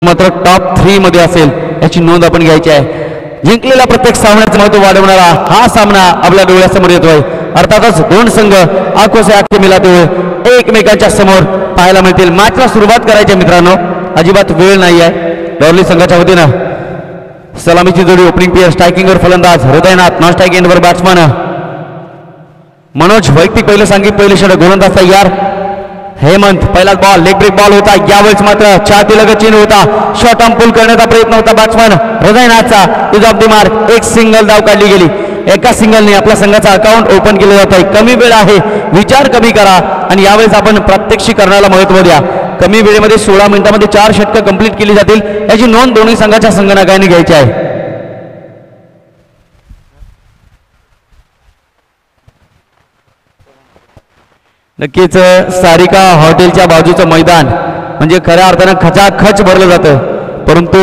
मात्र टॉप 3 मध्ये असेल याची नोंद आपण घ्यायची आहे. जिंकलेल्या प्रत्येक सामन्याचं महत्व वाढवणारा हा सामना आपल्या डोळ्यासमोर येतोय. अर्थातच दोन संघ आंखों से आंखें मिलाते हुए एकमेकांच्या समोर पाहायला मिळतील. मॅचला सुरुवात करायची मित्रांनो, अजिबात वेळ नाही आहे. डॉर्ली संघाच्या वतीनं सलामीची जोडी ओपनिंग पेयर, स्ट्रायकिंगवर फलंदाज हृदयनाथ, नॉन स्ट्रायकिंग एंडवर बॅट्समन मनोज. वैयक्तिक पहिलं सांगित पहिले षटक, गोलंदाज तयार हेमंत. पहिलाच बॉल लेग ब्रेक बॉल होता. यावेळेस मात्र छाती लगत चेंडू होता. शॉर्ट आर्म पुल करण्याचा प्रयत्न होता बॅट्समन हृदयनाथचा. Is off the mark. एक सिंगल धाव काढली गेली. एका सिंगलने आपल्या संघाचा अकाउंट ओपन केलं जात आहे. कमी वेळ आहे, विचार कमी करा आणि यावेळेस आपण प्रात्यक्षिकरणाला महत्त्व द्या. कमी वेळेमध्ये 16 मिनिटांमध्ये 4 षटकं कंप्लीट केली जातील याची नोंद दोन्ही संघाच्या संघनायकांनी घ्यायची आहे. नक्कीच सारिका हॉटेलच्या बाजूचं मैदान म्हणजे खऱ्या अर्थानं खचाखच भरलं जातं. परंतु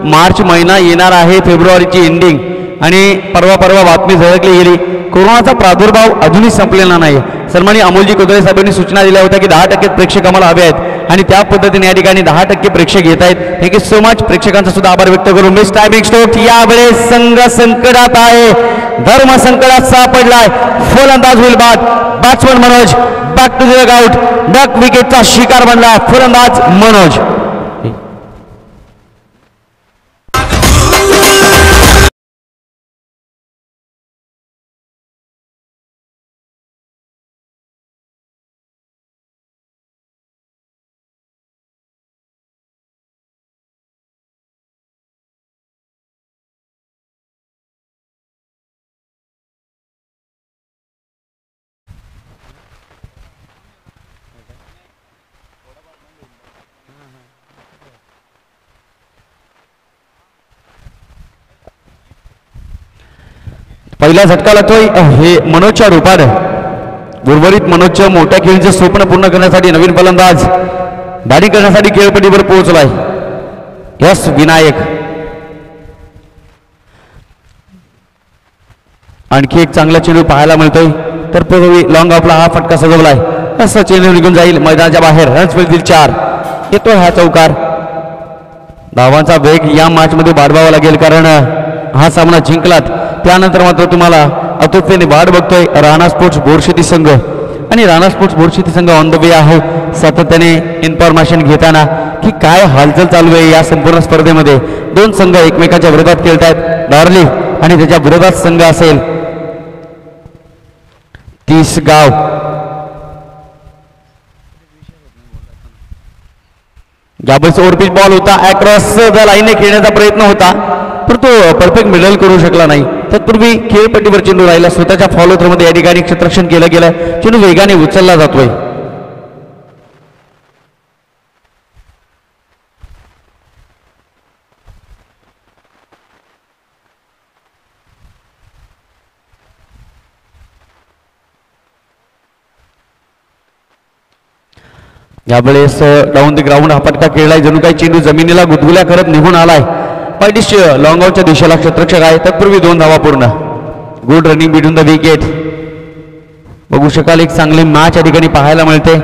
मार्च महिना येणार आहे, फेब्रुवारीची एंडिंग, आणि परवा बातमी झळकली गेली, कोरोनाचा प्रादुर्भाव अजूनही संपलेला नाही. सन्माननीय अमोलजी कोतळे साहेबांनी सूचना दिल्या होत्या की 10% प्रेक्षक आम्हाला हवे आहेत आणि त्या पद्धतीने या ठिकाणी 10% प्रेक्षक येत आहेत. Thank you so much. प्रेक्षकांचा सुद्धा आभार व्यक्त करून मिस टायमिंग स्ट्रोक. यावेळेस संघ संकटात आहे, धर्म संकटात सापडलाय. फलंदाज होईल बाद. Batsman Manoj back to the dugout. Duck विकेटचा शिकार बनला फलंदाज मनोज. पहिला झटका लागतोय हे मनोजच्या रूपानं. उर्वरित मनोजच्या मोठ्या खेळीचं स्वप्न पूर्ण करण्यासाठी नवीन फलंदाज बॅटिंग करण्यासाठी खेळपट्टीवर पोहोचलाय. यस विनायक. आणखी एक चांगला चेंडू पाहायला मिळतोय. तर पूर्वी लॉंग ऑफला हा फटका सजवलाय. असं चेंडू निघून जाईल मैदानाच्या बाहेर. रन्स मिळतील 4. येतोय हा चौकार. धावांचा वेग या मॅच मध्ये वाढवावा लागेल कारण हा सामना जिंकलात त्यानंतर मात्र तुम्हाला अतुत्वेने वाढ बघतोय राणा स्पोर्ट्स बोरशेती संघ. आणि राणा स्पोर्ट्स बोरशेती संघ ऑन द वे आहे सातत्याने इन्फॉर्मेशन घेताना की काय हालचाल चालू आहे या संपूर्ण स्पर्धेमध्ये. दोन संघ एकमेकांच्या विरोधात खेळत आहेत. डॉर्ली आणि त्याच्या विरोधात संघ असेल 30 गाव. यावेळेस ओव्हरपिच बॉल होता. अक्रॉस द लाईनने खेळण्याचा प्रयत्न होता पण तो परफेक्ट मिडल करू शकला नाही. तत्पूर्वी खेळपट्टीवर चेंडू राहिला. स्वतःच्या फॉलो थ्रोमध्ये या ठिकाणी क्षेत्ररक्षण केलं गेलं. चेंडू वेगाने उचलला जातोय. यावेळेस डाऊन द ग्राउंड हा फटका खेळलाय. जणू काही चेंडू जमिनीला गुदगुल्या करत निघून आलाय. पहिली लॉंग आउटच्या दिशेला क्षेत्ररक्षक आहे. तत्पूर्वी 2 धावा पूर्ण. Good running between the wicket. बघू शकाल एक चांगली मॅच या ठिकाणी पाहायला मिळते.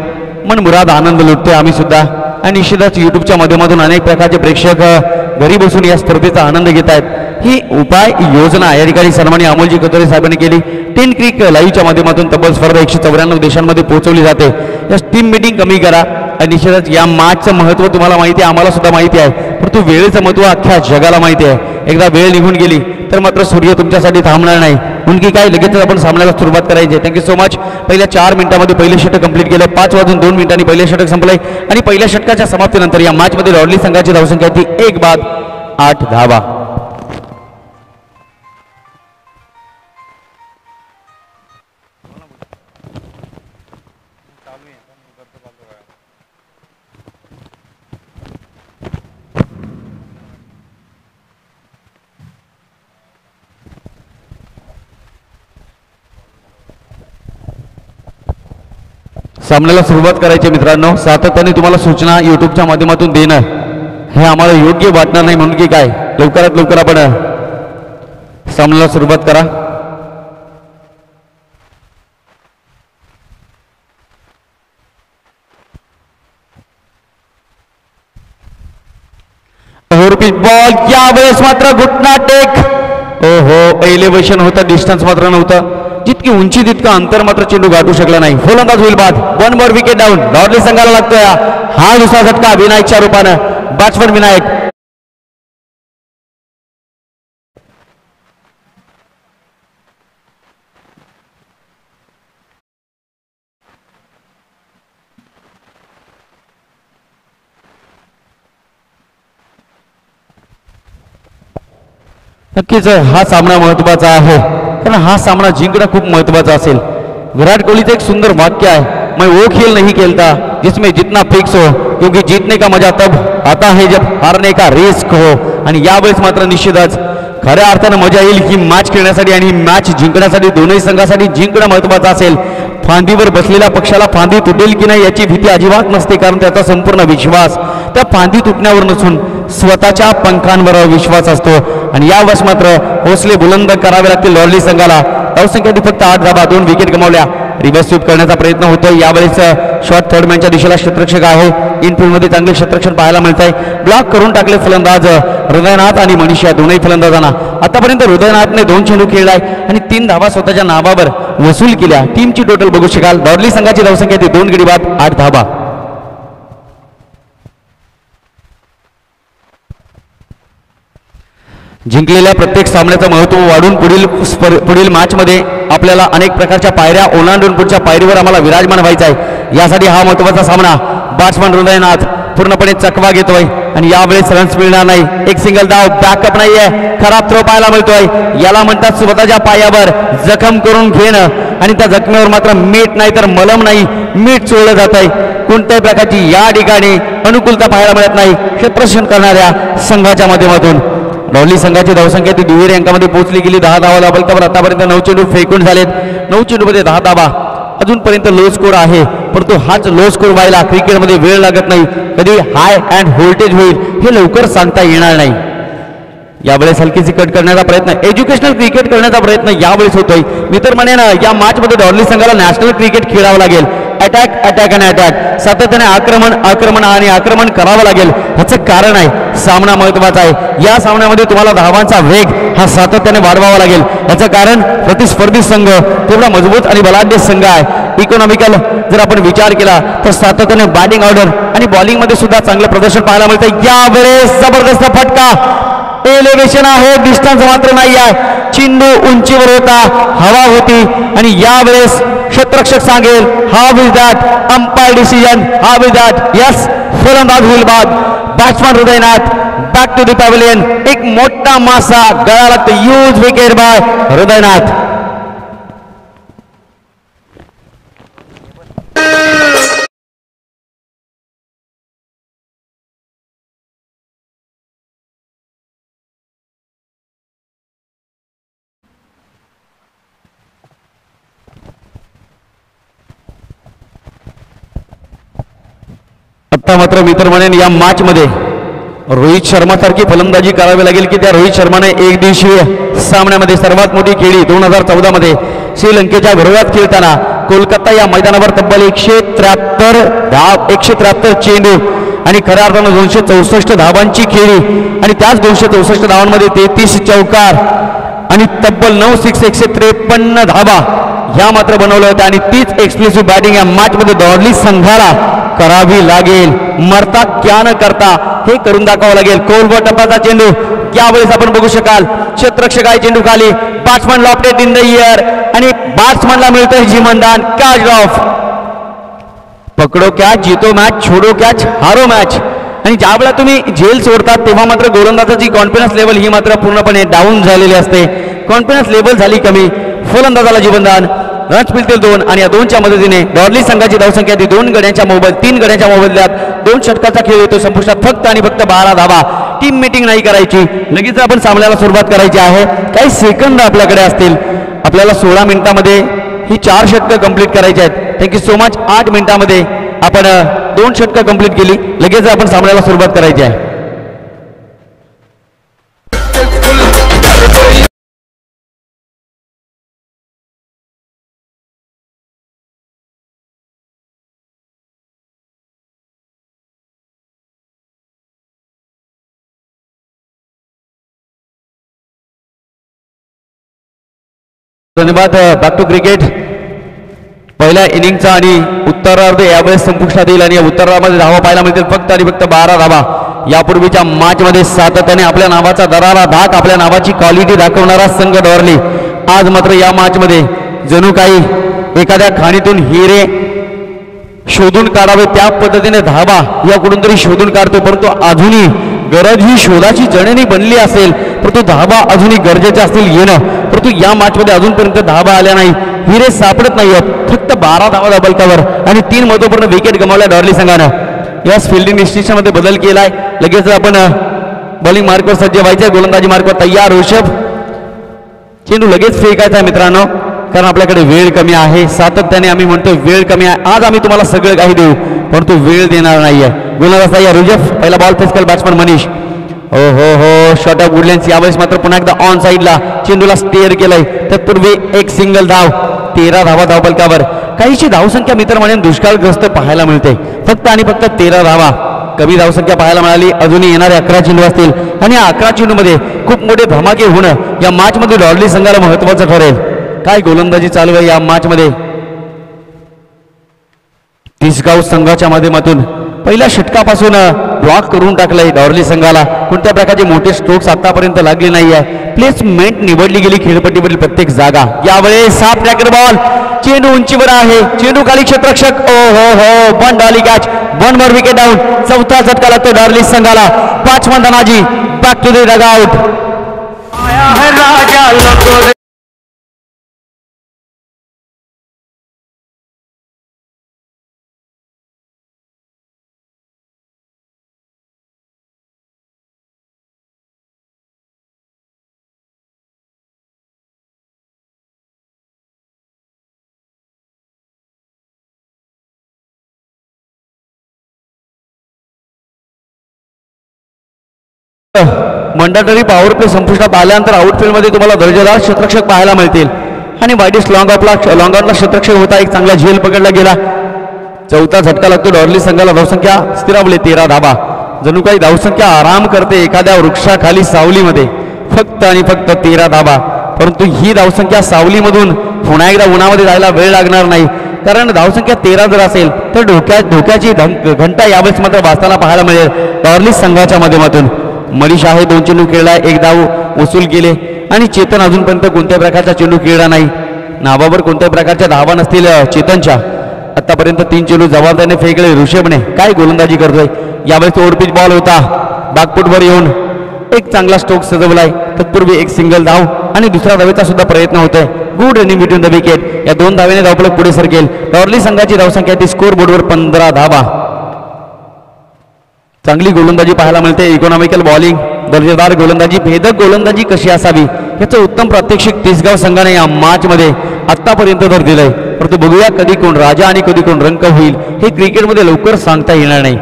मन मुराद आनंद लुटतोय आम्ही सुद्धा. आणि निश्चितच युट्यूबच्या माध्यमातून अनेक प्रकारचे प्रेक्षक घरी बसून या स्पर्धेचा आनंद घेत आहेत. ही उपाय योजना या ठिकाणी सन्माननीय अमोलजी कोतळे साहेबांनी केली. 10 क्रिक लाईव्हच्या माध्यमातून तब्बल स्पर्धा 194 देशांमध्ये पोहोचवली जाते. या टीम मीटिंग कमी करा. आणि निश्चितच या मॅचचं महत्त्व तुम्हाला माहिती आहे, आम्हाला सुद्धा माहिती आहे. परंतु वेळेचं महत्त्व अख्ख्या जगाला माहिती आहे. एकदा वेळ निघून गेली तर मात्र सूर्य तुमच्यासाठी थांबणार नाही. उनकी काय लगेचच आपण सामन्याला सुरुवात करायची. Thank you so much. पहिल्या 4 मिनिटांमध्ये पहिले षटक कंप्लीट केलं. 5 वाजून 2 मिनिटांनी पहिले षटक संपलंय आणि पहिल्या षटकाच्या समाप्तीनंतर या मॅचमध्ये डॉर्ली संघाची धावसंख्या ती 1 बाद 8 धावा. सामन्याला सुरुवात करायची मित्रांनो. सातत्याने तुम्हाला सूचना युट्यूबच्या माध्यमातून देणं हे आम्हाला योग्य वाटणार नाही म्हणून की काय लवकरात लवकर आपण सामन्याला सुरुवात करा. पिच बॉल यावेळेस मात्र घुटना टेक. हो एलिव्हेशन होतं, डिस्टन्स मात्र नव्हतं. जितकी उंची तितकं अंतर मात्र चेंडू गाठू शकला नाही. फलंदाज होईल बाद. 1 मोर विकेट डाऊन. डॉर्ली संघाला लागतोय हा दुसरा झटका विनायकच्या रूपानं. बॅट्समन विनायक. नक्कीच हा सामना महत्वाचा आहे, कारण हा सामना जिंकणं खूप महत्वाचा असेल. विराट कोहलीचं एक सुंदर वाक्य आहे, मैं वो खेल नहीं खेलता जिसमें जितना फिक्स हो, क्योंकि जीतने का मजा तब आता है जब हारने का रिस्क हो. आणि यावेळेस मात्र निश्चितच खऱ्या अर्थानं मजा येईल ही मॅच खेळण्यासाठी आणि मॅच जिंकण्यासाठी. दोनही संघासाठी जिंकणं महत्वाचं असेल. फांदीवर बसलेल्या पक्षाला फांदी तुटेल की नाही याची भीती अजिबात नसते, कारण त्याचा संपूर्ण विश्वास त्या फांदी तुटण्यावर नसून स्वतःच्या पंखांवर विश्वास असतो. आणि यावेळेस मात्र हौसले बुलंद करावे लागतील लॉर्ली संघाला. धावसंख्येने फक्त 8 धाबा, 2 विकेट गमावल्या. रिव्हर्स स्वीप करण्याचा प्रयत्न होतोय. यावेळेस शॉट थर्ड मॅनच्या दिशेला क्षेत्ररक्षक आहे. इनफिल्डमध्ये चांगले क्षेत्ररक्षण पाहायला मिळत आहे. ब्लॉक करून टाकले फलंदाज हृदयनाथ आणि मनीष या दोनही फलंदाजांना. आतापर्यंत हृदयनाथने 2 चेंडू खेळलाय आणि 3 धावा स्वतःच्या नावावर वसूल केल्या. टीमची टोटल बघू शकाल. डॉर्ली संघाची धावसंख्या ती 2 गडी बाद 8 धावा. जिंकलेल्या प्रत्येक सामन्याचं महत्त्व वाढून पुढील मॅचमध्ये आपल्याला अनेक प्रकारच्या पायऱ्या ओलांडून पुढच्या पायरीवर आम्हाला विराजमान व्हायचं आहे. यासाठी हा महत्त्वाचा सामना. बॅट्समन हृदयनाथ पूर्णपणे चकवा घेतोय आणि यावेळेस रन्स मिळणार नाही. एक सिंगल धाव, बॅकअप नाहीये. खराब थ्रो पाहायला मिळतोय. याला म्हणतात स्वतःच्या पायावर जखम करून घेणं आणि त्या जखमेवर मात्र मीठ नाही तर मलम नाही, मीठ चोळलं जात आहे. कोणत्याही प्रकारची या ठिकाणी अनुकूलता पाहायला मिळत नाही क्षेत्ररक्षण करणाऱ्या संघाच्या माध्यमातून. लॉर्ली संघाची धावसंख्या ती दुहेरी अंकामध्ये पोहोचली गेली. 10 धावा लाभल्यावर आतापर्यंत 9 चेंडू फेकून झालेत. 9 चेंडूमध्ये 10 धावा. अजूनपर्यंत लो स्कोर आहे, परंतु हाच लो स्कोर व्हायला क्रिकेटमध्ये वेळ लागत नाही. कधी हाय अँड व्होल्टेज होईल हे लवकर सांगता येणार नाही. यावेळेस हलकीची कट करण्याचा प्रयत्न, एज्युकेशनल क्रिकेट करण्याचा प्रयत्न यावेळेस होतोय. मी तर म्हणेन या मॅचमध्ये डॉर्ली संघाला नॅशनल क्रिकेट खेळावं लागेल. अटॅक अटॅक आणि अटॅक, सातत्याने आक्रमण आणि आक्रमण करावं लागेल. ह्याचं कारण आहे सामना महत्वाचा आहे. या सामन्यामध्ये तुम्हाला धावांचा वेग हा सातत्याने वाढवावा लागेल. याचं कारण प्रतिस्पर्धी संघ तेवढा मजबूत आणि बलाढ्य संघ आहे. इकॉनॉमिकल जर आपण विचार केला तर सातत्याने बॅटिंग ऑर्डर आणि बॉलिंग मध्ये सुद्धा चांगलं प्रदर्शन पाहायला मिळतं. यावेळेस जबरदस्त फटका, एलिव्हेशन आहे, डिस्टन्स मात्र नाही आहे. चेंडू उंचीवर होता, हवा होती आणि यावेळेस क्षेत्ररक्षक सांगेल हा विल दॅट, अंपायर डिसिजन हा विल दॅट. यस, फलंदाज होईल बाद. Batsman Hridaynath back to the pavilion. एक मोठा मासा गळा लागतो. Huge wicket by Hridaynath. आता मात्र मी तर म्हणेन या मॅच मध्ये रोहित शर्मा सारखी फलंदाजी करावी लागेल की त्या रोहित शर्माने एक दिवसीय सामन्यामध्ये सर्वात मोठी खेळी 2014 मध्ये श्रीलंकेच्या विरोधात खेळताना कोलकाता या मैदानावर तब्बल 173 चेंडू आणि खऱ्या अर्थानं 264 धावांची खेळी आणि त्याच 264 धावांमध्ये 33 चौकार आणि तब्बल 9 सिक्स 153 धावा ह्या मात्र बनवल्या होत्या. आणि तीच एक्सप्लोसिव्ह बॅटिंग या मॅच मध्ये डॉर्ली संघाला करावी लागेल. मरता क्या न करता हे करून दाखवावं लागेल. कोलवर टप्प्याचा चेंडू यावेळेस आपण बघू शकाल. क्षेत्ररक्षक आहे चेंडू खाली. Batsman lofted in the air आणि बॅट्समनला मिळतोय जिमनदान. Catch off. पकडो कॅच, जीतो मॅच, छोडो कॅच, हारो मॅच. आणि ज्यावेळेला तुम्ही झेल सोडतात तेव्हा मात्र गोलंदाजाची कॉन्फिडन्स लेवल ही मात्र पूर्णपणे डाऊन झालेली असते. कॉन्फिडन्स लेवल झाली कमी. फलंदाजाला जीवनदान. रन्स मिळतील 2 आणि या 2च्या मदतीने डॉर्ली संघाची धावसंख्या ती 3 गड्यांच्या मोबदल्यात 2 षटकाचा खेळ येतो संपुष्टात. फक्त आणि फक्त 12 धावा. टीम मीटिंग नाही करायची, लगेच आपण सामन्याला सुरुवात करायची आहे. काही सेकंद आपल्याकडे असतील. आपल्याला 16 मिनिटांमध्ये ही 4 षटकं कंप्लीट करायची आहेत. Thank you so much. 8 मिनिटांमध्ये आपण 2 षटकं कंप्लीट केली. लगेच आपण सामन्याला सुरुवात करायची आहे. धन्यवाद. Back to cricket. पहिल्या इनिंगचा आणि उत्तरार्ध यावेळेस संपुष्टात येईल आणि उत्तरार्धामध्ये धावा पाहायला मिळतील फक्त आणि फक्त 12 धावा. यापूर्वीच्या मॅचमध्ये सातत्याने आपल्या नावाचा दरारा धाक, आपल्या नावाची क्वालिटी दाखवणारा संघ डॉर्ली आज मात्र या मॅचमध्ये जणू काही एखाद्या खाणीतून हिरे शोधून काढावे त्या पद्धतीने धावा या कुठून तरी शोधून काढतो. परंतु अजूनही गरज ही शोधाची जननी बनली असेल परंतु धावा अजूनही गरजेचे असतील येणं. परंतु या मॅचमध्ये अजूनपर्यंत धावा आल्या नाही, हिरे सापडत नाही आहेत. फक्त 12 धावा दबलकावर आणि 3 महत्वपूर्ण विकेट गमावल्या डॉर्ली संघानं. याच फिल्डिंग निश्चितमध्ये बदल केलाय. लगेच आपण बॉलिंग मार्कवर सज्ज व्हायचंय. गोलंदाजी मार्कवर तयार. ऋषभ चेंडू लगेच फेकायचा आहे मित्रांनो, कारण आपल्याकडे वेळ कमी आहे. सातत्याने आम्ही म्हणतो वेळ कमी आहे. आज आम्ही तुम्हाला सगळं काही देऊ परंतु वेळ देणार नाहीये. गोलंदाज तयार. ऋषभ पहिला बॉल फेस करेल बॅट्समन मनीष. हो हो हो शॉट ऑफ वुडलँड्स. यावेळेस मात्र पुन्हा एकदा ऑन साईडला चेंडूला स्टेअर केलंय. तत्पूर्वी एक सिंगल धाव. 13 धावा धावफलकावर. काहीशी धावसंख्या मित्र म्हणून दुष्काळग्रस्त पाहायला मिळते. फक्त आणि फक्त 13 धावा. कमी धावसंख्या पाहायला मिळाली. अजूनही येणारे 11 चेंडू असतील आणि 11 चेंडूमध्ये खूप मोठे धमाके होणं या मॅचमध्ये डॉर्ली संघाला महत्वाचं ठरेल. काय गोलंदाजी चालू आहे या मॅचमध्ये. तिसगाव संघाच्या माध्यमातून पहिल्या षटकापासून ब्लॉक करून टाकलंय डॉर्ली संघाला. कोणत्या प्रकारचे मोठे स्ट्रोक्स आतापर्यंत लागले नाही आहे. प्लेसमेंट निवडली गेली खेळपट्टीवरील प्रत्येक जागा. यावेळेस साफ ट्रॅकर बॉल. चेंडू उंचीवर आहे. चेंडू खाली क्षेत्ररक्षक. ओ हो हो बंद आली कॅच. 1 more wicket down. चौथा झटका लागतो डॉर्ली संघाला. 5वां Dhanaji back to the dugout. आया है राजा लगोरे. मंडटरी पॉवर प्ले संपुष्टात आल्यानंतर आउटफील्डमध्ये तुम्हाला दर्जेदार क्षेत्ररक्षक पाहायला मिळतील आणि वाईडिस लॉंग ऑनला क्षेत्ररक्षक होता. एक चांगला झेल पकडला गेला. चौथा झटका लागतो डॉर्ली संघाला. धावसंख्या स्थिरावली 13 धावा. जणू काही धावसंख्या आराम करते एखाद्या वृक्षाखाली सावलीमध्ये. फक्त आणि फक्त 13 धावा. परंतु ही धावसंख्या सावलीमधून पुन्हा एकदा उन्हामध्ये जायला वेळ लागणार नाही, कारण धावसंख्या 13 जर असेल तर धोक्याची घंटा यावेळेस मात्र वाजताना पाहायला मिळेल डॉर्ली संघाच्या माध्यमातून. मनीष आहे 2 चेंडू खेळला, 1 धाव वसूल केले आणि चेतन अजूनपर्यंत कोणत्या प्रकारचा चेंडू खेळला नाही. नावावर कोणत्या प्रकारच्या धावा नसतील चेतनच्या. आतापर्यंत 3 चेंडू जबाबदारीने फेकले ऋषभने. काय गोलंदाजी करतोय. यावेळेस ओव्हरपिच बॉल होता. बॅकफुटवर येऊन एक चांगला स्ट्रोक सजवलाय. तत्पूर्वी एक सिंगल धाव आणि दुसऱ्या धावेचा सुद्धा प्रयत्न होतोय. Good running between the wicket. या 2 धावेने धावफलक पुढे सरकेल. डॉर्ली संघाची धावसंख्या ती स्कोर बोर्डवर 15 धावा. चांगली गोलंदाजी पाहायला मिळते. इकॉनॉमिकल बॉलिंग, दर्जेदार गोलंदाजी, भेदक गोलंदाजी कशी असावी याचं उत्तम प्रात्यक्षिक तिसगाव संघाने या मॅचमध्ये आतापर्यंत तर दिलंय. परंतु बघूया कधी कोण राजा आणि कधी कोण रंक होईल हे क्रिकेटमध्ये लवकर सांगता येणार नाही.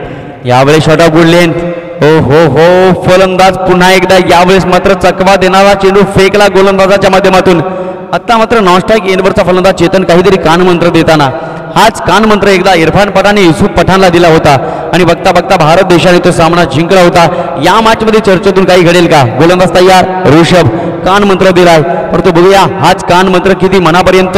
यावेळेस शॉट ऑफ गुड लेंथ. हो हो हो फलंदाज पुन्हा एकदा. यावेळेस मात्र चकवा देणारा चेंडू फेकला गोलंदाजाच्या माध्यमातून. आता मात्र नॉनस्ट्राईक एंडवरचा फलंदाज चेतन काहीतरी कानमंत्र देताना. हाच कानमंत्र एकदा इरफान पठाण युसुफ पठाणला दिला होता आणि बघता बघता भारत देशाने तो सामना जिंकला होता. या मॅचमध्ये चर्चेतून काही घडेल का. गोलंदाज तयार. ऋषभ कानमंत्र दिलाय. परंतु बघूया हाच कानमंत्र किती मनापर्यंत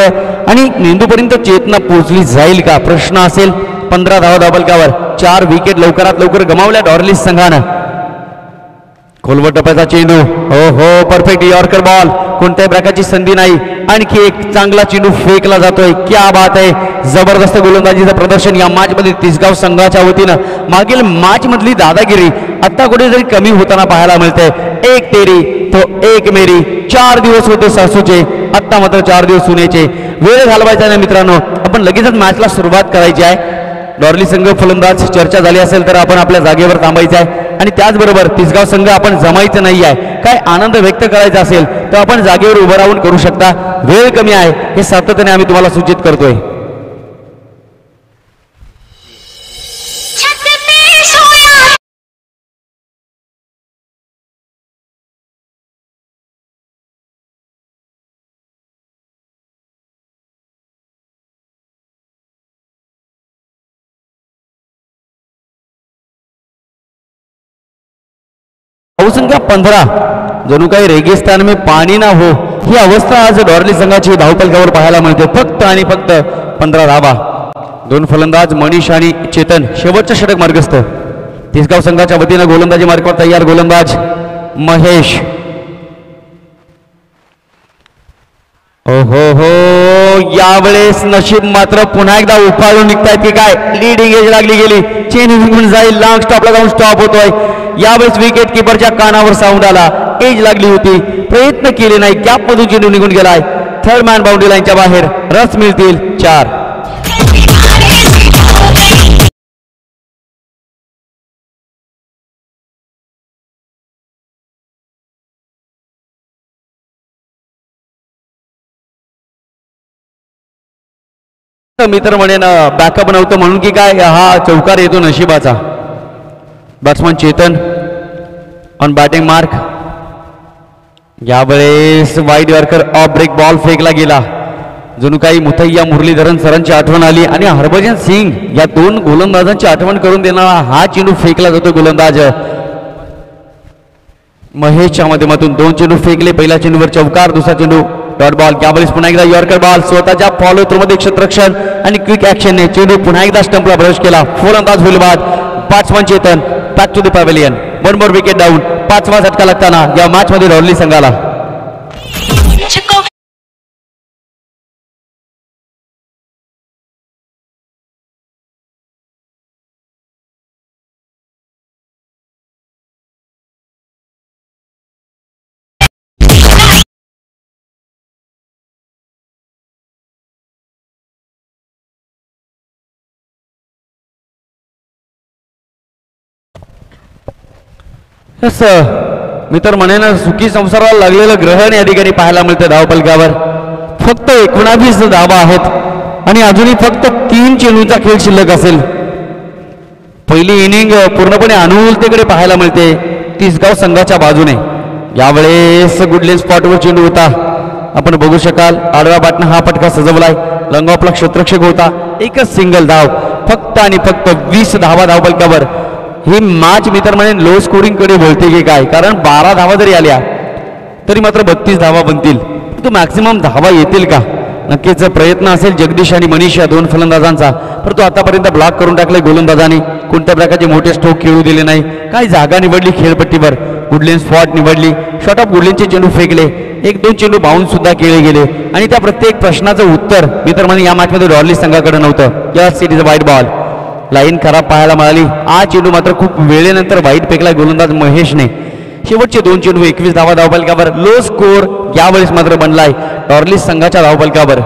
आणि मेंदूपर्यंत चेतना पोहोचली जाईल का प्रश्न असेल. 15 धावा धावफलकावर. 4 विकेट लवकरात लवकर गमावल्या डॉर्ली संघानं. खोलवर टप्प्याचा चेंडू. हो हो परफेक्ट यॉर्कर बॉल. कोणत्याही प्रकारची संधी नाही. आणखी एक चांगला चेंडू फेकला जातोय. क्या बात आहे. जबरदस्त गोलंदाजीचं प्रदर्शन या मॅचमध्ये तिसगाव संघाच्या वतीनं. मागील मॅच मधली दादागिरी आता कुठेतरी कमी होताना पाहायला मिळते. 1 तेरी तो 1 मेरी. 4 दिवस होते सासूचे, आता मात्र 4 दिवस सुनेचे. वेळ घालवायचा नाही मित्रांनो. आपण लगेचच मॅचला सुरुवात करायची आहे. डॉर्ली संघ फलंदाज चर्चा झाली असेल तर आपण आपल्या जागेवर थांबायचं आहे आणि त्याचबरोबर तिसगाव संघ आपण जमायचं नाही आहे. काय आनंद व्यक्त करायचा असेल तर आपण जागेवर उभं राहून करू शकता. वेळ कमी आहे हे सातत्याने आम्ही तुम्हाला सूचित करतोय. धावसंख्या 15. जणू काही रेगिस्तान में पाणी ना हो ही अवस्था आज डॉर्ली संघाची धावपलकावर पाहायला मिळते. फक्त आणि फक्त 15 धावा. दोन फलंदाज मनीष आणि चेतन शेवटच्या षटक मार्गस्थ. तिसगाव संघाच्या वतीनं गोलंदाजी मार्गावर तयार गोलंदाज महेश. ओहो हो, यावेळेस नशीब मात्र पुन्हा एकदा उफाळून निघतायत की काय. लीडिंग एज लागली गेली, चेन निघून जाईल, लॉंग स्टॉपला जाऊन स्टॉप होतोय. यावेळेस विकेट किपरच्या कानावर साऊंड आला. एज लागली होती, प्रयत्न केले नाही, गॅप मधून चेंडू निघून गेलाय. थर्ड मॅन बाउंड्री लाईनच्या बाहेर. रस मिळतील 4. मी तर म्हणेन बॅकअप नव्हतं म्हणून की काय, हा चौकार येतो नशिबाचा. Batsman Chetan on batting mark. यावेळेस wide yorker off break ball फेकला गेला. जणू काही मुथय्या मुरलीधरन सरांची आठवण आली आणि हरभजन सिंग या दोन गोलंदाजांची आठवण करून देणारा हा चेंडू फेकला जातो. गोलंदाज महेशच्या माध्यमातून 2 चेंडू फेकले. पहिल्या चेंडूवर चौकार, दुसरा चेंडू डॉट बॉल. यावेळेस पुन्हा एकदा यॉर्कर बॉल. स्वतःच्या फॉलो थ्रू मध्ये क्षेत्ररक्षण आणि क्विक ऍक्शनने चेंडू पुन्हा एकदा स्टंपला प्रवेश केला. फलंदाज होईल बाद. Batsman Chetan back to the pavilion. 1 more wicket down. 5वा झटका लागताना या मॅच मध्ये डॉर्ली संघाला. मी तर म्हणेन सुखी संसाराला लागलेलं ग्रहण या ठिकाणी पाहायला मिळतं धावपलकावर. फक्त 19 धावा आहेत आणि अजूनही फक्त 3 चेंडूंचा खेळ शिल्लक असेल. पहिली इनिंग पूर्णपणे अनुकूलतेकडे पाहायला मिळते तिसगाव संघाच्या बाजूने. यावेळेस गुडलेन स्पॉटवर चेंडू होता, आपण बघू शकाल. आडव्या बाटनं हा पटका सजवलाय. लॉंग ऑफला क्षेत्ररक्षक होता. एकच सिंगल धाव. फक्त आणि फक्त 20 धावा धावपलकावर. ही मॅच मी तर म्हणेन लो स्कोरिंग कडे बोलते की काय, कारण 12 धावा जरी आल्या तरी मात्र 32 धावा बनतील. तो मॅक्सिमम धावा येतील का? नक्कीच प्रयत्न असेल जगदीश आणि मनीष या दोन फलंदाजांचा, परंतु आतापर्यंत ब्लॉक करून टाकले गोलंदाजांनी. कोणत्या प्रकारचे मोठे स्ट्रोक खेळू दिले नाही. काय जागा निवडली खेळपट्टीवर, गुडलेन स्पॉट निवडली. शॉट ऑफ गुडलेनचे चेंडू फेकले. 1-2 चेंडू बाउन्स सुद्धा केले गेले आणि त्या प्रत्येक प्रश्नाचं उत्तर मी तर म्हणेन या मॅचमध्ये डॉर्ली संघाकडे नव्हतं. Yes, it is a wide ball. Line खराब पाहायला मिळाली. हा चेंडू मात्र खूप वेळेनंतर वाईट फेकला गोलंदाज महेशने. शेवटचे 2 चेंडू 21 धावा धावपलकावर. लो स्कोर यावेळेस मात्र बनलाय डॉर्ली संघाच्या धावपलकावर.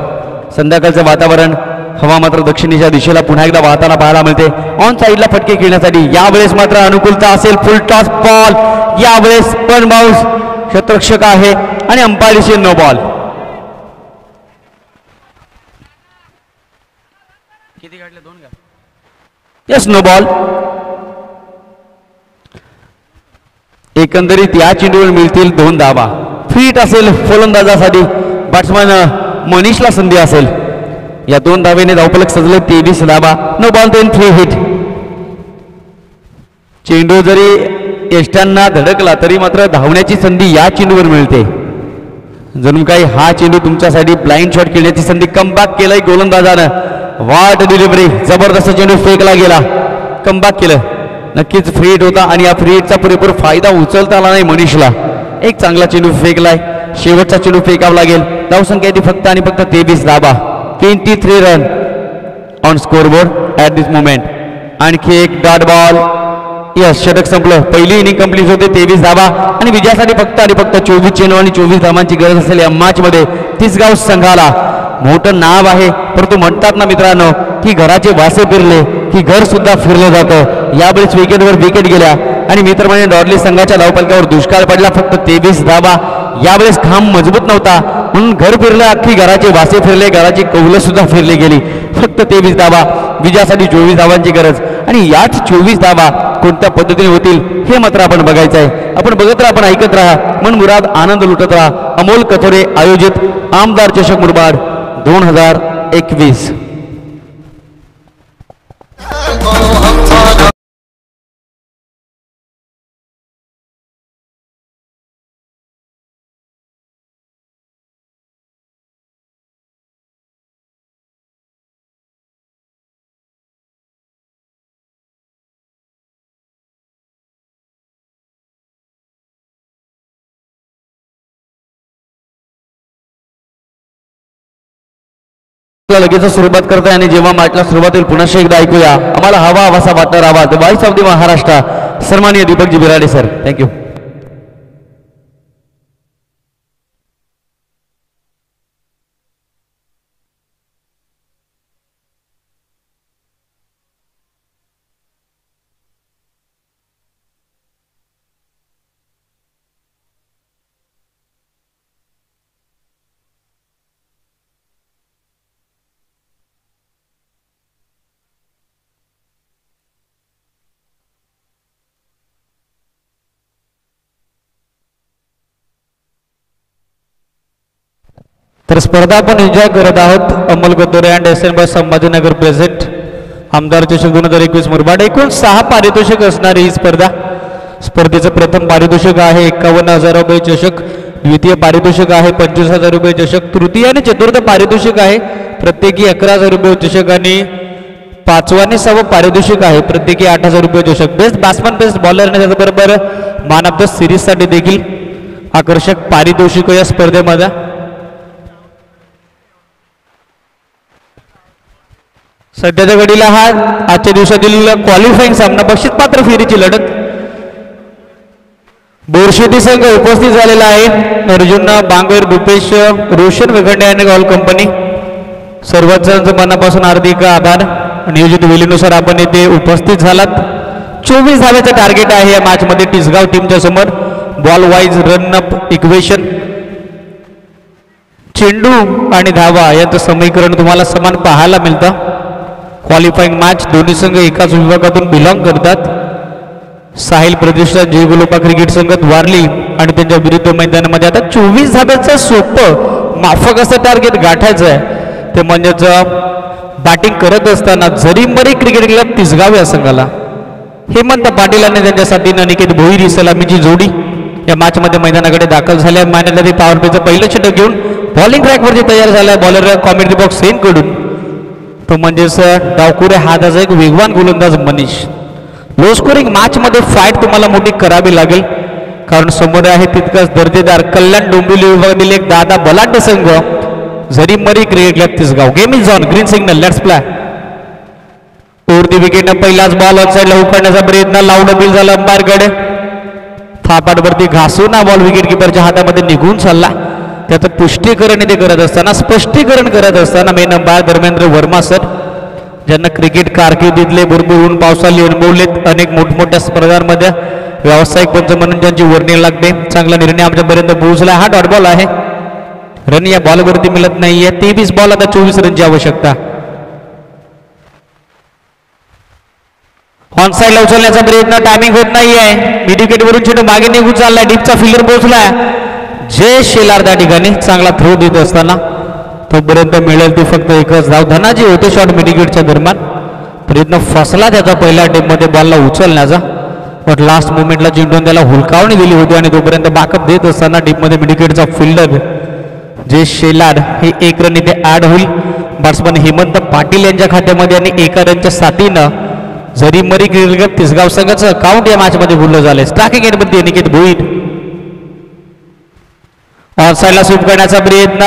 संध्याकाळचं वातावरण, हवा मात्र दक्षिणेच्या दिशेला पुन्हा एकदा वाहताना पाहायला मिळते. ऑन साईडला फटके खेळण्यासाठी यावेळेस मात्र अनुकूलता असेल. फुल टॉस बॉल. यावेळेस पण बाउन्स. क्षेत्ररक्षक आहे आणि अंपायरची नो बॉल. किती काढले? 2 का? Yes, no ball. एकंदरीत या चेंडूवर मिळतील 2 धावा. फिट असेल फलंदाजासाठी. बॅट्समन मनीषला संधी असेल. या 2 धावेने धावपलक सजले. 23 धावा. No ball, 3 hit. चेंडू जरी यष्टांना धडकला तरी मात्र धावण्याची संधी या चेंडूवर मिळते. जणू काही हा चेंडू तुमच्यासाठी ब्लाइंड शॉट खेळण्याची संधी. कमबॅक केलंय गोलंदाजानं. वाट डिलिव्हरी. जबरदस्त चेंडू फेकला गेला. कमबॅक केलं. नक्कीच फ्री हिट होता आणि या फ्री हिटचा पुरेपूर फायदा उचलता आला नाही मनीषला. एक चांगला चेंडू फेकलाय. शेवटचा चेंडू फेकावा लागेल. धावसंख्या ती फक्त आणि फक्त 23 धावा. 23 run on scoreboard at this moment. आणखी एक डॉट बॉल. यस, षटक संपलं. पहिली इनिंग कंप्लीट होते. 23 धावा आणि विजयासाठी फक्त आणि फक्त 24 चेंडू आणि 24 धावांची गरज असेल या मॅच मध्ये. तिसगाव संघाला मोठं नाव आहे, परंतु म्हणतात ना मित्रांनो की घराचे वासे फिरले की घर सुद्धा फिरलं जातं. यावेळेस विकेटवर विकेट गेल्या आणि मी तर म्हणजे डॉर्ली संघाच्या धावपलकावर दुष्काळ पडला. फक्त 23 धावा. यावेळेस खांब मजबूत नव्हता म्हणून घर फिरलं. अख्खी घराचे वासे फिरले, घराची कौलं सुद्धा फिरली गेली. फक्त 23 धावा. विजयासाठी 24 धावांची गरज आणि याच 24 धावा कोणत्या पद्धतीने होतील हे मात्र आपण बघायचं आहे. आपण बघत राहा, आपण ऐकत राहा. मन मुराद आनंद लुटत राहा. अमोल कथोरे आयोजित आमदार चषक मुरबाड 2021. लगेच सुरुवात करताय आणि जेव्हा मॅचला सुरुवात होईल पुन्हा एकदा ऐकूया आम्हाला हवा हवासा वाटणार आवाज व्हॉइस ऑफ द महाराष्ट्र सन्माननीय दीपकजी बिराडे सर थँक्यू. तर स्पर्धा आपण एन्जॉय करत आहोत. Amol Gaddore and S N bus Sambhajinagar present आमदार चषक 2021 मुरबाड. एकूण 6 पारितोषिक असणारी ही स्पर्धा. स्पर्धेचं प्रथम पारितोषिक आहे 51,000 रुपये चषक. द्वितीय पारितोषिक आहे 25,000 रुपये चषक. तृतीय आणि चतुर्थ पारितोषिक आहे प्रत्येकी 11,000 रुपये चषक आणि 5वं आणि 6वं पारितोषिक आहे प्रत्येकी 8,000 रुपये चषक. बेस्ट बॅट्समन बेस्ट बॉलर आणि त्याचबरोबर मॅन ऑफ द सिरीजसाठी देखील आकर्षक पारितोषिक या स्पर्धेमध्ये. सध्याच्या घडीला हा आजच्या दिवसातील क्वालिफाईंग सामना बक्षीस पात्र फेरीची लढत. बोरशेती संघ उपस्थित झालेला आहे. अर्जुन बांगर रुपेश रोशन वेगंडे आणि ऑल कंपनी सर्वांचं मनापासून हार्दिक आभार. नियोजित वेळेनुसार आपण येथे उपस्थित झालात. 24 धाव्याचं टार्गेट आहे या मॅच मध्ये टिसगाव टीमच्या समोर. Ball wise run up equation चेंडू आणि धावा यांचं समीकरण तुम्हाला समान पाहायला मिळतं. क्वालिफाईंग मॅच दोन्ही संघ एकाच विभागातून बिलॉंग करतात. साहिल प्रतिष्ठान जयगोलोपा क्रिकेट संघ वारली आणि त्यांच्या विरुद्ध मैदानामध्ये आता 24 धाब्याचं सोपं माफक असं टार्गेट गाठायचं आहे. ते म्हणजेच बॅटिंग करत असताना जरीमरी क्रिकेट क्लब तिसगाव या संघाला हेमंत पाटील आणि त्यांच्या साथीनं निकेत भोईरी सलामीची जोडी या मॅच मध्ये मैदानाकडे दाखल झाल्या. मॅनेजरने पॉवर प्लेचं पहिलं षटक घेऊन बॉलिंग ट्रॅकवरती तयार झालाय. बॉलर कॉमेंट्री बॉक्स सेन कडून तो म्हणजेच डावकुरे हाताचा एक वेगवान गोलंदाज मनीष. लो स्कोरिंग मॅच मध्ये फाईट तुम्हाला मोठी करावी लागेल कारण समोर आहे तितकाच दर्जेदार कल्याण डोंबिवली विभागातील एक दादा बलाढ्य संघ Jarimari cricket club Tisgaon. Game is on. Green signal let's play. ओरती विकेटनं पहिलाच बॉल आउटसाइडला उकडण्याचा प्रयत्न लावून बिल झाला अंपायरकडे. थापाटवरती घासून हा बॉल विकेट किपरच्या हातामध्ये निघून चालला. त्याचं पुष्टीकरण इथे करत असताना स्पष्टीकरण करत असताना main umpire Dharmendra Verma sir ज्यांना क्रिकेट कारकिर्दीतले भरपूर ऊन पावसाळी अनुभवलेत. अनेक मोठमोठ्या स्पर्धांमध्ये व्यावसायिक पंच म्हणून ज्यांची वर्णी लागते. चांगला निर्णय आमच्यापर्यंत पोहोचला. हा डॉट बॉल आहे. रन या बॉलवरती मिळत नाहीये. 23 बॉल आता 24 रनची आवश्यकता. ऑन साईडला उचलण्याचा प्रयत्न टायमिंग होत नाहीये. मिड विकेट वरून चेंडू मागे निघून चाललाय. डीपचा फिल्डर पोहोचलाय. जय शेलार त्या ठिकाणी चांगला थ्रो देत असताना तोपर्यंत मिळेल ती फक्त एकच धाव. धनाजी होते शॉट मिडविकेटच्या दरम्यान. प्रयत्न फसला त्याचा पहिल्या टेपमध्ये बॉलला उचलण्याचा पण लास्ट मोमेंटला चेंडून त्याला हुलकावणी दिली होती आणि तोपर्यंत बॅकअप देत असताना डीपमध्ये मिडविकेटचा फिल्डर जय शेलार हे 1 रन इथे ऍड होईल. बॅट्समन हेमंत पाटील यांच्या खात्यामध्ये आणि 1 रनच्या साथीनं जरीमरी क्रिकेट क्लब तिसगाव संघाचं अकाउंट या मॅच मध्ये खुललं झालंय. स्ट्रायकिंग एंडमध्ये निकेत भोईर. ऑन साईडला स्वीप करण्याचा प्रयत्न.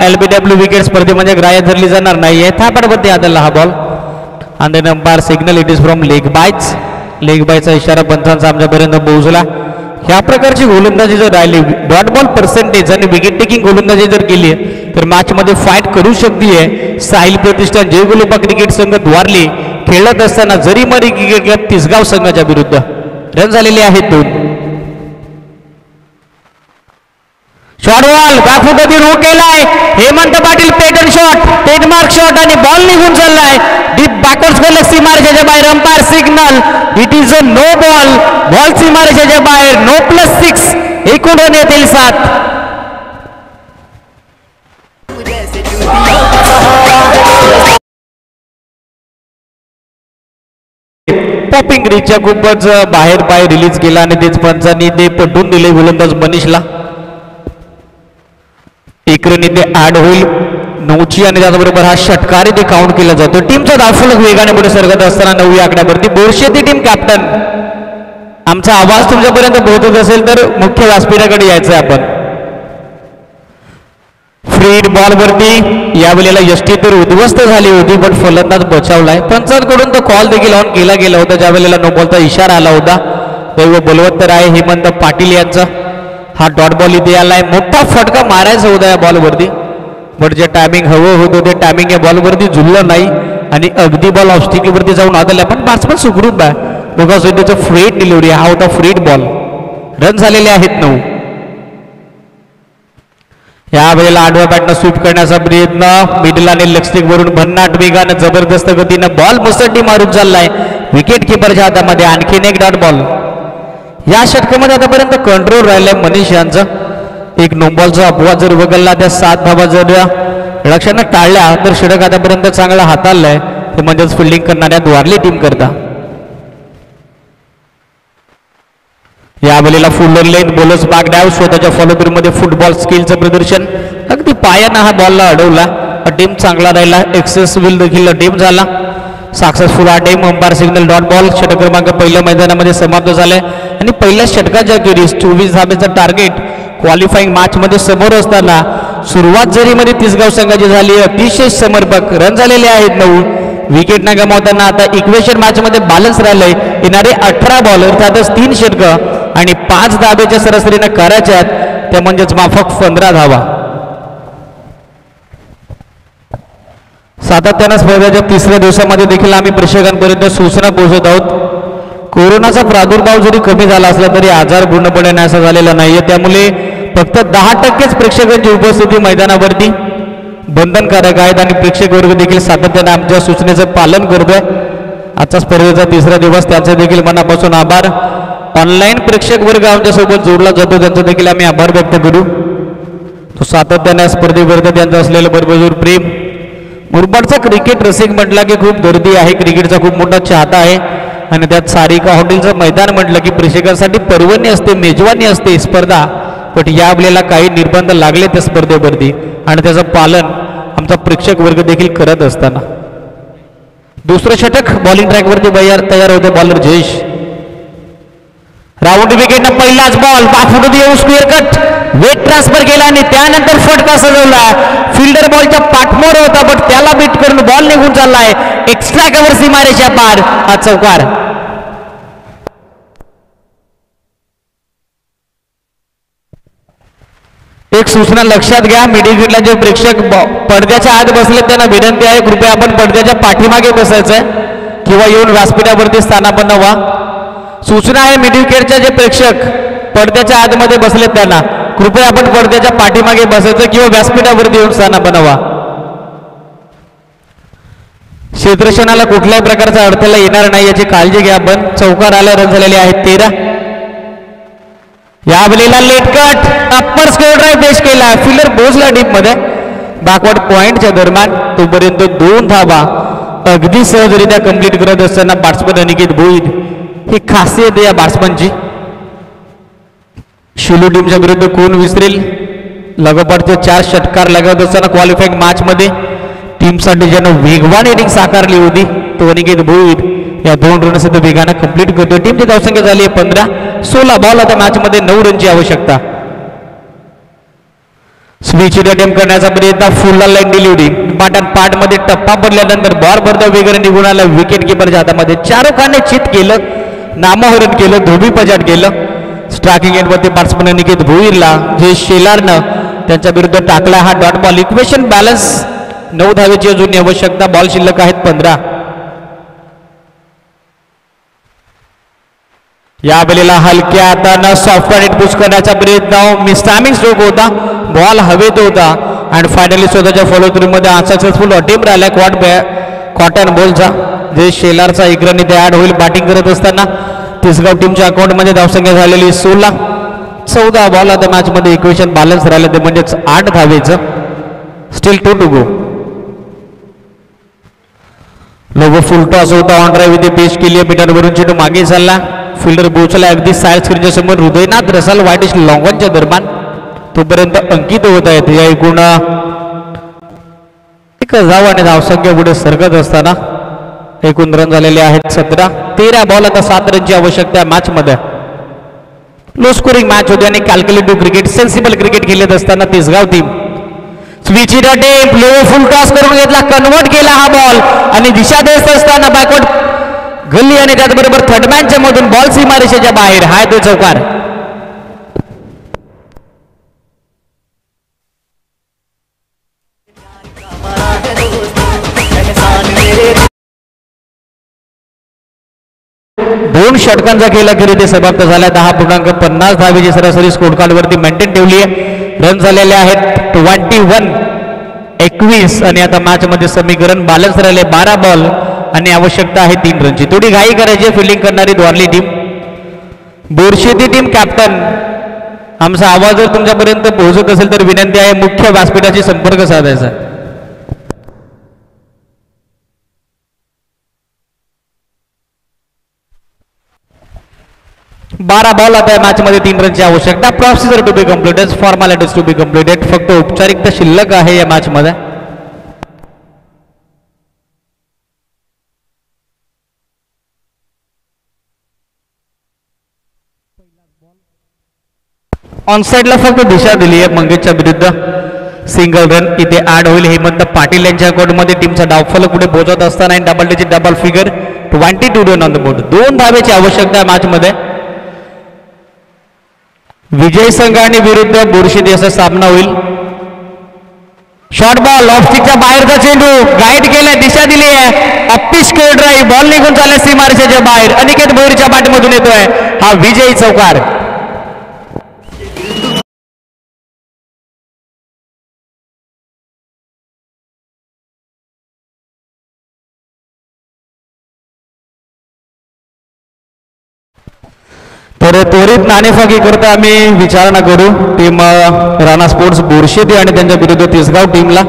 LBW विकेट स्पर्धेमध्ये ग्राह्य धरली जाणार नाहीये. थापाडवरती आदळला हा बॉल आणि umpire signal it is from leg बायच. लेग बायचा इशारा पंचांचा आमच्यापर्यंत पोहोचला. ह्या प्रकारची गोलंदाजी जर राहिली डॉट बॉल पर्सेंटेज आणि विकेट टेकिंग गोलंदाजी जर केली तर मॅच मध्ये फाईट करू शकते. साहिल प्रतिष्ठान जयगोलोपा क्रिकेट संघ द्वारली खेळत असताना जरीमरी क्रिकेट क्लब तिसगाव संघाच्या विरुद्ध रन झालेले आहेत 2. शॉर्ट बॉल बॅकफुटमध्ये रो केलाय. Hemant Patil patent shot trademark shot आणि बॉल निघून चाललाय. डीप बॅकवर्ड गेले सीमारेषेच्या बाहेर. Umpire signal it is a no ball. Ball सीमारेषेच्या बाहेर. नो +6. एकूण रन येतील 7. पॉपिंग रिचच्या खूपच बाहेर पाय रिलीज केला आणि तेच पंचांनी ते पटवून दिले गोलंदाज मनीषला. 1 रन इथे ऍड होईल 9ची आणि त्याचबरोबर हा षटकार इथे काउंट केला जातो. टीमचा धावफलक वेगाने पुढे सरकत असताना 9व्या आकड्यावरती बोरशेती टीम कॅप्टन. आमचा आवाज तुमच्यापर्यंत पोहोचत असेल तर मुख्य व्यासपीठाकडे यायचंय आपण. फ्रीड बॉल वरती यावेळेला यष्टी तर उद्ध्वस्त झाली होती पण फलंदाज बचावलाय. पंचांकडून तो कॉल देखील ऑन केला गेला होता ज्यावेळेला नो बॉलचा इशारा आला होता. दैव बलवत्तर आहे हेमंत पाटील यांचा. हा डॉट बॉल इथे आलाय. मोठा फटका मारायचा होता या बॉलवरती पण जे टायमिंग हवं होतं ते टायमिंग या बॉलवरती जुळलं नाही आणि अगदी बॉल ऑब्स्टिकलवरती जाऊन आदळला. पण बॅट्समन सुखरूप आहे बिकॉज त्याचं फ्रीड डिलिव्हरी. हा होता फ्रीड बॉल. रन झालेले आहेत 9. यावेळेला आडव्या बॅटनं स्वीप करण्याचा प्रयत्न मिडल आणि लेग स्टिक वरून भन्नाट वेगानं जबरदस्त गतीनं बॉल मुसंडी मारून चाललाय विकेट किपरच्या हातामध्ये. आणखीन एक डॉट बॉल. या षटकामध्ये आतापर्यंत कंट्रोल राहिलाय मनीष यांचा. एक नो बॉलचा अपवाद जर वगळला त्या 7 धावा जर लक्षानं टाळल्या तर षटक आतापर्यंत चांगला हाताळलाय ते म्हणजेच फिल्डिंग करणाऱ्या द्वारली टीम करता. यावेळेला फुल लेंथ बॉलर्स बॅक डाव स्वतःच्या फॉलोथ्रू मध्ये फुटबॉल स्किलचं प्रदर्शन. अगदी पायानं हा बॉलला अडवला. टीम चांगला राहिला. एक्सेसफुल देखील टीम झाला. सक्सेसफुल हा team. Umpire signal dot ball. षटक क्रमांक पहिल्या मैदानामध्ये समाप्त झालाय आणि पहिल्या षटकाच्या अखेरीस 24 धाब्याचं टार्गेट क्वालिफाईंग मॅच मध्ये समोर असताना सुरुवात जरी मध्ये तिसगाव संघाची झाली. अतिशय समर्पक रन झालेले आहेत 9. विकेट न गमावताना आता इक्वेशन मॅच मध्ये बॅलन्स राहिलंय. येणारे 18 बॉल अर्थातच 3 षटकं आणि 5 धाब्याच्या सरासरीनं करायच्या आहेत त्या म्हणजेच माफक 15 धावा. सातत्यानं स्पर्धेच्या तिसऱ्या दिवसामध्ये देखील आम्ही प्रेक्षकांपर्यंत सूचना पोहोचत आहोत. कोरोनाचा प्रादुर्भाव जरी कमी झाला असला तरी आजार पूर्णपणे नाहीसा झालेला नाहीये. त्यामुळे फक्त 10% प्रेक्षकांची उपस्थिती मैदानावरती बंधनकारक आहेत आणि प्रेक्षक वर्ग देखील सातत्याने आमच्या सूचनेचं पालन करतोय. आजचा स्पर्धेचा तिसरा दिवस त्यांचे देखील मनापासून आभार. ऑनलाईन प्रेक्षक वर्ग आमच्यासोबत जोडला जातो त्यांचा देखील आम्ही आभार व्यक्त करू. तो सातत्याने स्पर्धेविरुद्ध त्यांचं असलेलं भरभरून प्रेम. मुरबाडचा क्रिकेट रसिक म्हटला की खूप गर्दी आहे. क्रिकेटचा खूप मोठा चाहता आहे आणि त्यात सारिका हॉटेलचं मैदान म्हटलं की प्रेक्षकांसाठी पर्वणी असते, मेजवानी असते स्पर्धा. पण या आपल्याला काही निर्बंध लागले त्या स्पर्धेवरती आणि त्याचं पालन आमचा प्रेक्षक वर्ग देखील करत असताना. दुसरं षटक बॉलिंग ट्रॅकवरती तयार होते बॉलर जयेश. राऊंड विकेटनं पहिलाच बॉल बाफुट येऊन स्क्वेअर कट वेट ट्रान्सफर केला आणि त्यानंतर फटका सजवला. फिल्डर बॉलच्या पाठमोर होता पण त्याला बीट करून बॉल निघून चाललाय एक्स्ट्रा कव्हर सीमारेच्या पार. हा चौकार. एक सूचना लक्षात घ्या. मिडविकेटला जे प्रेक्षक पडद्याच्या आत बसले त्यांना विनंती आहे कृपया आपण पडद्याच्या पाठीमागे बसायचंय किंवा येऊन व्यासपीठावरती स्थानापन्न व्हा. सूचना आहे मिडविकेटचे जे प्रेक्षक पडद्याच्या आतमध्ये बसलेत त्यांना कृपया आपण पडद्याच्या पाठीमागे बसायचं किंवा व्यासपीठावरती येऊन स्थानापन्न व्हा. क्षेत्रक्षणाला कुठल्याही प्रकारचा अडथळा येणार नाही याची काळजी घ्या आपण. चौकार आल्या रन झालेले आहेत 13. यावेळेला late cut upper square drive पेश केला. फिल्डर पोहोचला डीप मध्ये बॅकवर्ड पॉइंटच्या दरम्यान. तोपर्यंत 2 धावा अगदी सहजरित्या कंप्लीट करत असताना बॅट्समन अनिकेत भोईर ही खासियत या बॅट्समनची. शिलू टीमच्या विरुद्ध कोण विसरेल. लगोपाठचे 4 षटकार लगत असताना क्वालिफाईंग मॅच मध्ये टीमसाठी ज्यानं वेगवान इनिंग साकारली होती तो अनिकेत भोईर या 2 रन वेगानं कंप्लीट करतो. टीमची धावसंख्या झाली आहे 15. 16 बॉल आता मॅच मध्ये 9 रनची आवश्यकता. स्विच अटेम्प्ट करण्याचा प्रयत्न फुल लाईन डिलिव्हरी पाटण पाठ मध्ये टप्पा पडल्यानंतर बॉल भरता वेगाने निघून आला विकेट किपरच्या हातामध्ये. शाहरुखाने चित केलं, नामोहरण केलं, धोबी पजाट केलं. स्ट्रायकिंग एंडवरती बॅट्समन अनिकेत भोईरला जे शेलारनं त्यांच्या विरुद्ध टाकला हा डॉट बॉल. इक्वेशन बॅलन्स 9 धावेची अजून आवश्यकता. बॉल शिल्लक आहेत 15. यावेळेला हलक्या हातानं सॉफ्टवेअर पुश करण्याचा प्रयत्न. मिसटायमिंग स्ट्रोक होता. बॉल हवेत होता आणि फायनली स्वतःच्या फॉलो थ्रू मध्ये अनसक्सेसफुल अटेम्प्ट राहिला कॉटन बॉलचा. जे शेलारचा एक रन इथे ऍड होईल बॅटिंग करत असताना. तिसगाव टीमच्या अकाउंटमध्ये धावसंख्या झालेली 16. 14 बॉल आता मॅच मध्ये इक्वेशन बॅलन्स राहिलं ते म्हणजेच 8 धावेचं. Still 2 to go. लोगो फुल टॉस होता. ऑन ड्राईव्ह इथे पेश केली आहे. मीटरवरून चेंडू मागे चालला. फिल्डर पोहोचला अगदी साईड स्क्रीनच्या समोर. हृदयनाथ रसाल वाईटिश लॉंगॉनच्या दरम्यान. तोपर्यंत अंकित होत आहेत या एकूण 1 धाव आणि धावसंख्या पुढे सरकत असताना एकूण रन झालेले आहेत 17. 13 बॉल आता 7 रनची आवश्यकता मॅच मध्ये. लो स्कोरिंग मॅच होती आणि कॅल्क्युलेटिव्ह क्रिकेट सेन्सिबल क्रिकेट खेळत असताना Tisgaon team switch it attempt, low full toss करून घेतला, कन्वर्ट केला हा बॉल आणि दिशा देत असताना बॅकवर्ड गल्ली आणि त्याचबरोबर थर्डमॅनच्या मधून बॉल सीमारेषेच्या बाहेर. हाय तो चौकार. दोन षटकांचा खेळ अखेर ते समाप्त झाला. 10.50 धावेची सरासरी स्कोर कार्ड वरती मेंटेन ठेवली आहे. रन झालेले आहेत 21 आणि आता मॅच मध्ये समीकरण बॅलन्स राहिले. 12 बॉल आणि आवश्यकता आहे 3 रनची. थोडी घाई करायची फिल्डिंग करणारी द्वारली टीम. बोरशेती टीम कॅप्टन, आमचा आवाज जर तुमच्यापर्यंत पोहोचत असेल तर विनंती आहे मुख्य व्यासपीठाशी संपर्क साधायचा. बारा बॉल आता मॅच मध्ये 3 रनची आवश्यकता. Procedure to be completed, formalities to be completed. फक्त औपचारिकता शिल्लक आहे या मॅच मध्ये. ऑन साइडला फक्त दिशा दिली आहे मंगेशच्या विरुद्ध. सिंगल रन इथे ऍड होईल. हेमंत पाटील यांच्या अकाउंटमध्ये टीमचा डावफलक पुढे पोहोचत असताना double digit double figure 22 run on the board. 2 धावेची आवश्यकता मॅच मध्ये. विजय संघ आणि विरुद्ध बोरशेती असा सामना होईल. शॉर्ट बॉल ऑफ स्टिकच्या बाहेरचा चेंडू गाईड केलाय, दिशा दिली आहे. अप्पी स्कोर ड्राईव्ह, बॉल निघून चालला सीमारेषेच्या बाहेर. अनिकेत भोईरच्या बॅटमधून येतोय हा विजयी चौकार. तर त्वरित नाणेफेकी करता आम्ही विचारणा करू टीम राणा स्पोर्ट्स बोरशेती आणि त्यांच्या विरुद्ध तिसगाव टीमला.